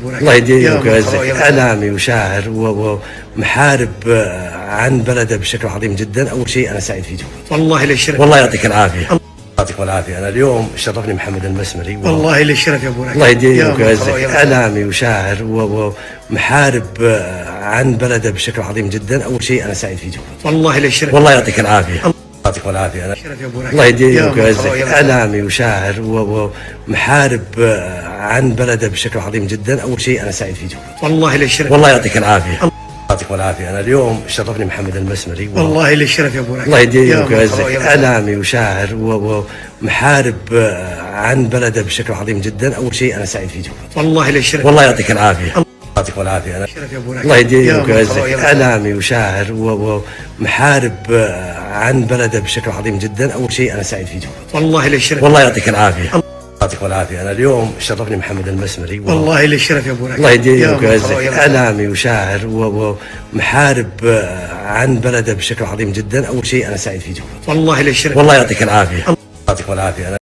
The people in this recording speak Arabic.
الله يديمك ويعزك، اعلامي وشاعر ومحارب عن بلده بشكل عظيم جدا. اول شيء انا سعيد في جوك، والله للشرف. والله يعطيك العافيه. يعطيك العافيه. انا اليوم شرفني محمد المسمري والله للشرف يا ابو راكب. الله يديمك ويعزك، اعلامي وشاعر ومحارب عن بلده بشكل عظيم جدا. اول شيء انا سعيد في جوك، والله للشرف. والله يعطيك العافيه. يعطيك العافيه. انا الله يديمك ويعزك، اعلامي وشاعر ومحارب عن بلده بشكل عظيم جدا. اول شيء انا سعيد في جوك، والله للشرف. والله يعطيك العافيه. يعطيك العافيه. انا اليوم شرفني محمد المسمري والله للشرف يا ابو راكب. الله يديمك ويعزك، اعلامي وشاعر ومحارب عن بلده بشكل عظيم جدا. اول شيء انا سعيد في جوك، والله للشرف. والله يعطيك العافيه. يعطيك العافيه. انا الله يديمك ويعزك، اعلامي وشاعر ومحارب عن بلده بشكل عظيم جدا. اول شيء انا سعيد في جوك، والله للشرف. والله يعطيك العافيه. يعطيك العافيه. انا اليوم شرفني محمد المسمري والله للشرف يا ابو راكب. الله يديمك ويعزك، اعلامي وشاعر ومحارب عن بلده بشكل عظيم جدا. اول شيء انا سعيد في جوك، والله للشرف. والله يعطيك العافيه. يعطيك العافيه.